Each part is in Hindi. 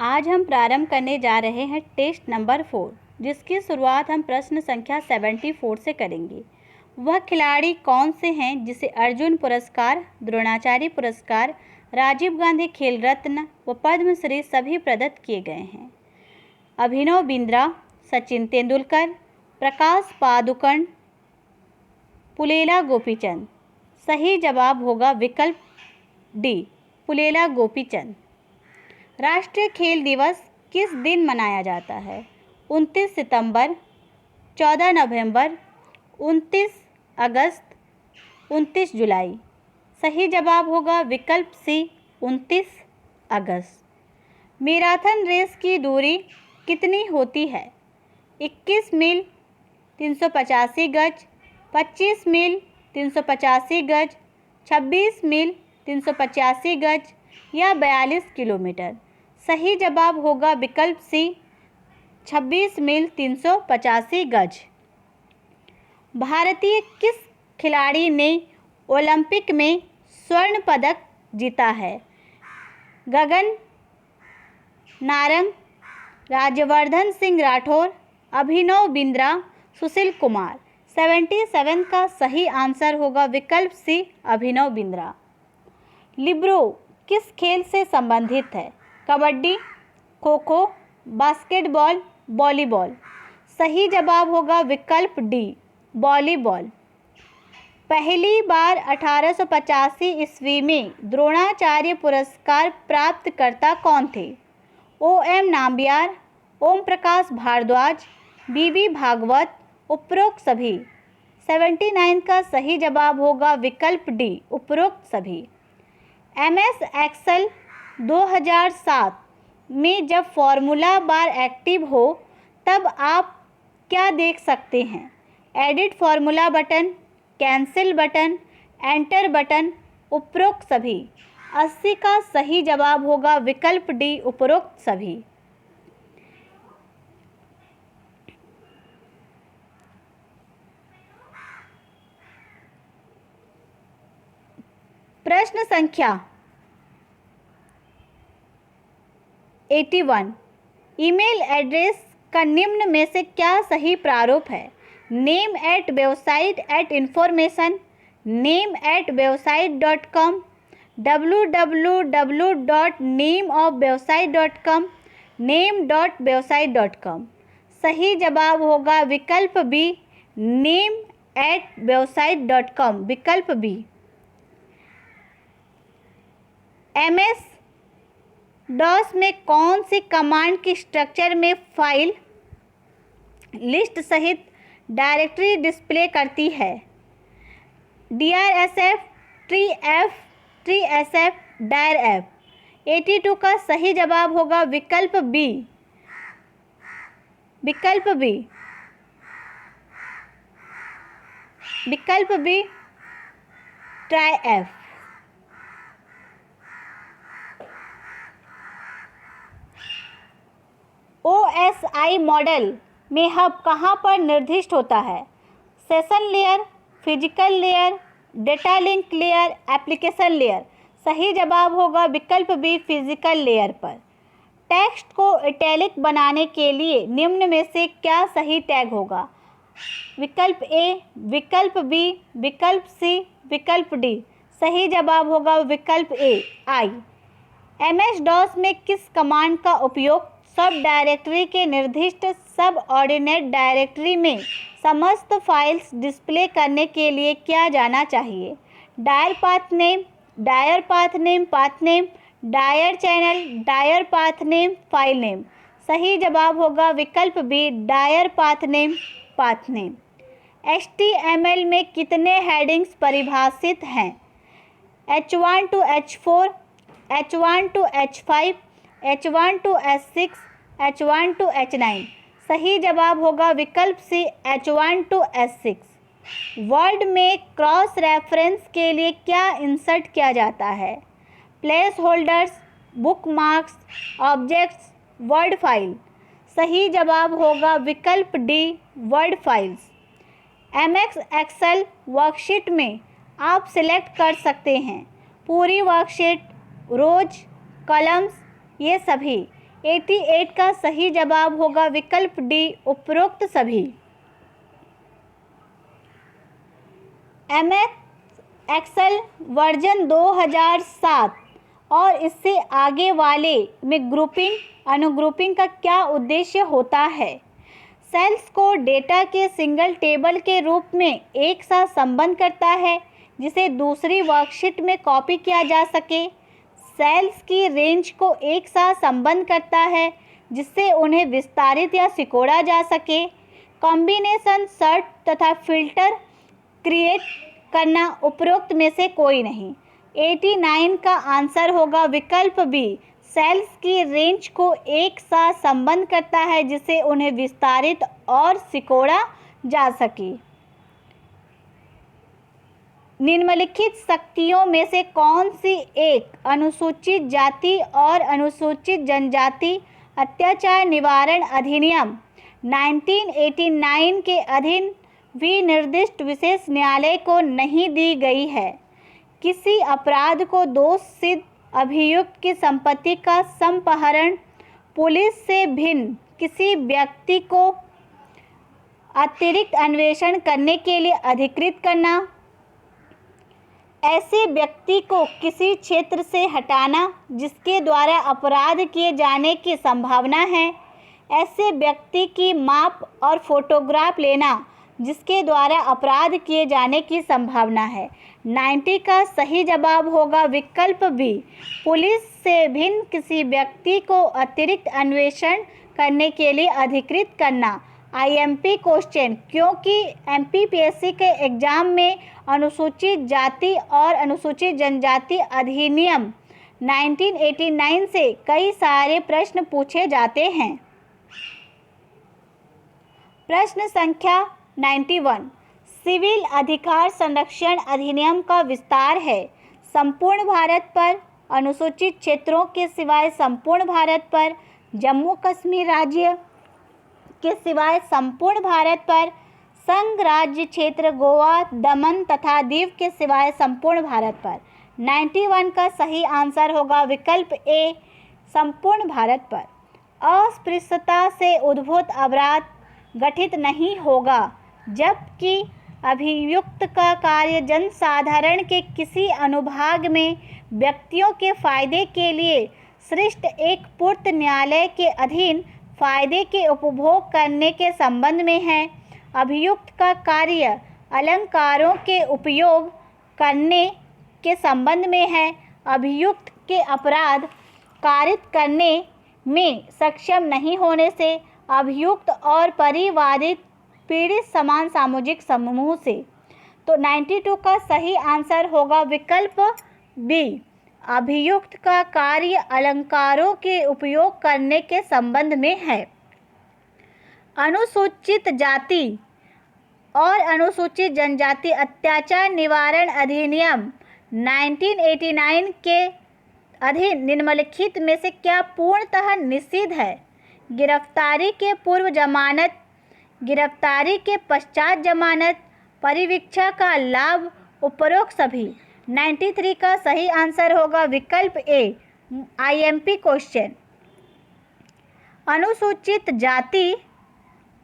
आज हम प्रारंभ करने जा रहे हैं टेस्ट नंबर 4, जिसकी शुरुआत हम प्रश्न संख्या 74 से करेंगे। वह खिलाड़ी कौन से हैं जिसे अर्जुन पुरस्कार, द्रोणाचार्य पुरस्कार, राजीव गांधी खेल रत्न व पद्मश्री सभी प्रदत्त किए गए हैं? अभिनव बिंद्रा, सचिन तेंदुलकर, प्रकाश पादुकोण, पुलेला गोपीचंद। सही जवाब होगा विकल्प डी, पुलेला गोपीचंद। राष्ट्रीय खेल दिवस किस दिन मनाया जाता है? 29 सितंबर, 14 नवंबर, 29 अगस्त, 29 जुलाई। सही जवाब होगा विकल्प सी, 29 अगस्त। मैराथन रेस की दूरी कितनी होती है? 21 मील 385 गज, 25 मील 385 गज, 26 मील 385 गज या 42 किलोमीटर। सही जवाब होगा विकल्प सी, 26 मील 385 गज। भारतीय किस खिलाड़ी ने ओलंपिक में स्वर्ण पदक जीता है? गगन नारंग, राज्यवर्धन सिंह राठौर, अभिनव बिंद्रा, सुशील कुमार। 77 का सही आंसर होगा विकल्प सी, अभिनव बिंद्रा। लिब्रो किस खेल से संबंधित है? Kabaddi, kho kho, basketball, volleyball. सही जवाब होगा विकल्प डी, वॉलीबॉल। पहली बार 1885 ईस्वी में द्रोणाचार्य पुरस्कार प्राप्तकर्ता कौन थे? O.M. नाम्बियार, ओम प्रकाश भारद्वाज, B.B. भागवत, उपरोक्त सभी। 79 का सही जवाब होगा विकल्प डी, उपरोक्त सभी। MS एक्सेल 2007 में जब फॉर्मूला बार एक्टिव हो तब आप क्या देख सकते हैं? Edit formula button, cancel button, enter button, उपरोक्त सभी। 80 का सही जवाब होगा विकल्प डी, उपरोक्त सभी। प्रश्न संख्या 81। ईमेल एड्रेस का निम्न में से क्या सही प्रारूप है? name@website@information, name@website.com, www.nameofwebsite.com, name.website.com। सही जवाब होगा विकल्प बी, name@website.com, विकल्प बी। MS DOS में कौन सी कमांड की स्ट्रक्चर में फाइल लिस्ट सहित डायरेक्टरी डिस्प्ले करती है? DRSF, TF, TSF, DIRF। 82 का सही जवाब होगा विकल्प बी, विकल्प बी, विकल्प बी, TRIF। OSI मॉडल में हब कहाँ पर निर्दिष्ट होता है? Session layer, physical layer, data link layer, application layer. सही जवाब होगा विकल्प बी, फिजिकल लेयर पर। टेक्स्ट को इटैलिक बनाने के लिए निम्न में से क्या सही टैग होगा? विकल्प ए, विकल्प बी, विकल्प सी, विकल्प डी। सही जवाब होगा विकल्प ए, आई। MS DOS में किस कमांड का उपयोग सब डायरेक्टरी के निर्दिष्ट सब ऑर्डिनेट डायरेक्टरी में समस्त फाइल्स डिस्प्ले करने के लिए किया जाना चाहिए? Dir path name, dir path name, path name, dir channel, dir path name, file name. सही जवाब होगा विकल्प B, dir path name, path name. HTML में कितने हेडिंग्स परिभाषित हैं? H1 to H4, H1 to H5, H1 to H6, H1 to H9। सही जवाब होगा विकल्प C, H1 to H6। Word में क्रॉस रेफरेंस के लिए क्या इंसर्ट किया जाता है? Placeholders, bookmarks, objects, Word file. सही जवाब होगा विकल्प D, Word files. MS Excel worksheet में आप सिलेक्ट कर सकते हैं पूरी वर्कशीट, रोज, कॉलम्स, ये सभी। 88 का सही जवाब होगा विकल्प डी, उपरोक्त सभी। MS एक्सेल वर्जन 2007 और इससे आगे वाले में अनुग्रुपिंग का क्या उद्देश्य होता है? सेल्स को डेटा के सिंगल टेबल के रूप में एक साथ संबंध करता है जिसे दूसरी वर्कशीट में कॉपी किया जा सके। सेल्स की रेंज को एक साथ संबंध करता है जिससे उन्हें विस्तारित या सिकोड़ा जा सके। कॉम्बिनेशन सर्ट तथा फिल्टर क्रिएट करना, उपरोक्त में से कोई नहीं। 89 का आंसर होगा विकल्प बी, सेल्स की रेंज को एक साथ संबंध करता है जिससे उन्हें विस्तारित और सिकोड़ा जा सके। निम्नलिखित शक्तियों में से कौन सी एक अनुसूचित जाति और अनुसूचित जनजाति अत्याचार निवारण अधिनियम 1989 के अधीन विनिर्दिष्ट विशेष न्यायालय को नहीं दी गई है? किसी अपराध को दोष सिद्ध अभियुक्त की संपत्ति का संपहरण, पुलिस से भिन्न किसी व्यक्ति को अतिरिक्त अन्वेषण करने के लिए अधिकृत करना, ऐसे व्यक्ति को किसी क्षेत्र से हटाना जिसके द्वारा अपराध किए जाने की संभावना है, ऐसे व्यक्ति की माप और फोटोग्राफ लेना जिसके द्वारा अपराध किए जाने की संभावना है। 90 का सही जवाब होगा विकल्प बी, पुलिस से भिन्न किसी व्यक्ति को अतिरिक्त अन्वेषण करने के लिए अधिकृत करना। IMP क्वेश्चन, क्योंकि MPPSC के एग्जाम में अनुसूचित जाति और अनुसूचित जनजाति अधिनियम 1989 से कई सारे प्रश्न पूछे जाते हैं। प्रश्न संख्या 91, सिविल अधिकार संरक्षण अधिनियम का विस्तार है संपूर्ण भारत पर, अनुसूचित क्षेत्रों के सिवाय संपूर्ण भारत पर, जम्मू कश्मीर राज्य के सिवाय संपूर्ण भारत पर, संघ राज्य क्षेत्र गोवा, दमन तथा दीव के सिवाय संपूर्ण भारत पर। 91 का सही आंसर होगा विकल्प ए, संपूर्ण भारत पर। अस्पृश्यता से उद्भूत अपराध गठित नहीं होगा जबकि अभियुक्त का कार्य जनसाधारण के किसी अनुभाग में व्यक्तियों के फायदे के लिए सृष्ट एक पूर्त न्यायालय के अधीन फायदे के उपभोग करने के संबंध में है। अभियुक्त का कार्य अलंकारों के उपयोग करने के संबंध में है। अभियुक्त के अपराध कारित करने में सक्षम नहीं होने से अभियुक्त और परिवादित पीड़ित समान सामाजिक समूह से। तो 92 का सही आंसर होगा विकल्प बी, अभियुक्त का कार्य अलंकारों के उपयोग करने के संबंध में है। अनुसूचित जाति और अनुसूचित जनजाति अत्याचार निवारण अधिनियम 1989 के अधीन निम्नलिखित में से क्या पूर्णतः निषिद्ध है? गिरफ्तारी के पूर्व जमानत, गिरफ्तारी के पश्चात जमानत, परिवीक्षा का लाभ, उपरोक्त सभी। 93 का सही आंसर होगा विकल्प ए, IMP क्वेश्चन। अनुसूचित जाति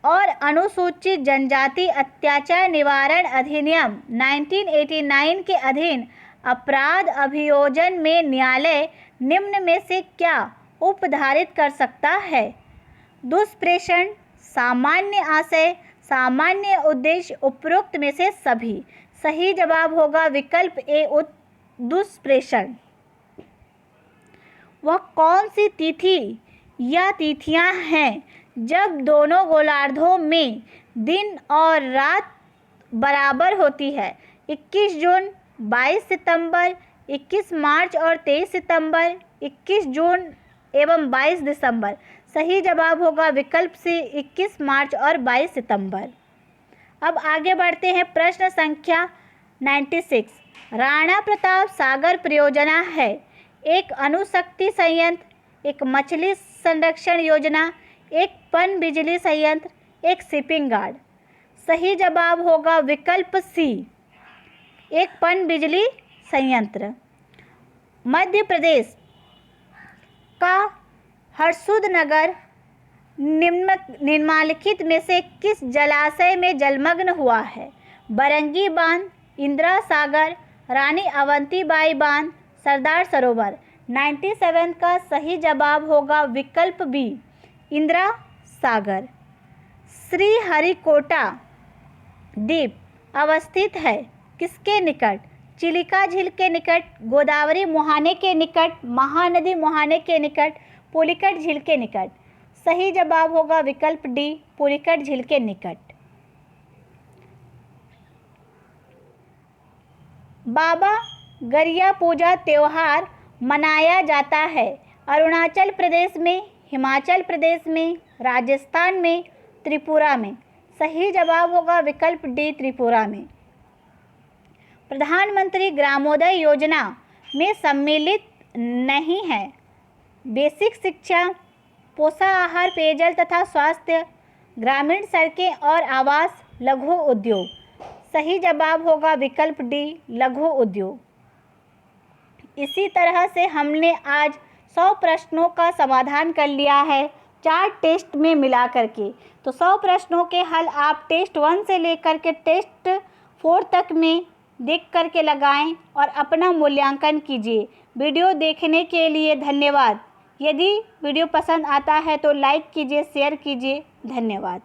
और अनुसूचित जनजाति अत्याचार निवारण अधिनियम 1989 के अधीन अपराध अभियोजन में न्यायालय निम्न में से क्या उपधारित कर सकता है? दुष्प्रेषण, सामान्य आशय, सामान्य उद्देश्य, उपरोक्त में से सभी। सही जवाब होगा विकल्प ए, दुष्प्रेषण। वह कौन सी तिथि या तिथियां हैं जब दोनों गोलार्धों में दिन और रात बराबर होती है? 21 जून, 22 सितंबर, 21 मार्च और 23 सितंबर, 21 जून एवं 22 दिसंबर। सही जवाब होगा विकल्प सी, 21 मार्च और 22 सितंबर। अब आगे बढ़ते हैं। प्रश्न संख्या 96, राणा प्रताप सागर परियोजना है एक अणुशक्ति संयंत्र, एक मछली संरक्षण योजना, एक पन बिजली संयंत्र, एक शिपिंग गार्ड। सही जवाब होगा विकल्प सी, एक पन बिजली संयंत्र। मध्य प्रदेश का हर्षुदनगर निम्नलिखित में से किस जलाशय में जलमग्न हुआ है? बरंगी बांध, इंदिरा सागर, रानी अवंतीबाई बांध, सरदार सरोवर। 97 का सही जवाब होगा विकल्प बी, इंदिरा सागर। श्रीहरिकोटा द्वीप अवस्थित है किसके निकट? चिलिका झील के निकट, गोदावरी मुहाने के निकट, महानदी मुहाने के निकट, पुलिकट झील के निकट। सही जवाब होगा विकल्प डी, पुलिकट झील के निकट। बाबा गरिया पूजा त्योहार मनाया जाता है अरुणाचल प्रदेश में, हिमाचल प्रदेश में, राजस्थान में, त्रिपुरा में। सही जवाब होगा विकल्प डी, त्रिपुरा में। प्रधानमंत्री ग्रामोदय योजना में सम्मिलित नहीं है बेसिक शिक्षा, पोषाहार, पेयजल तथा स्वास्थ्य, ग्रामीण सड़कें और आवास, लघु उद्योग। सही जवाब होगा विकल्प डी, लघु उद्योग। इसी तरह से हमने आज 100 प्रश्नों का समाधान कर लिया है 4 टेस्ट में मिला करके। तो 100 प्रश्नों के हल आप टेस्ट 1 से लेकर के टेस्ट 4 तक में देख करके लगाएं और अपना मूल्यांकन कीजिए। वीडियो देखने के लिए धन्यवाद। यदि वीडियो पसंद आता है तो लाइक कीजिए, शेयर कीजिए। धन्यवाद।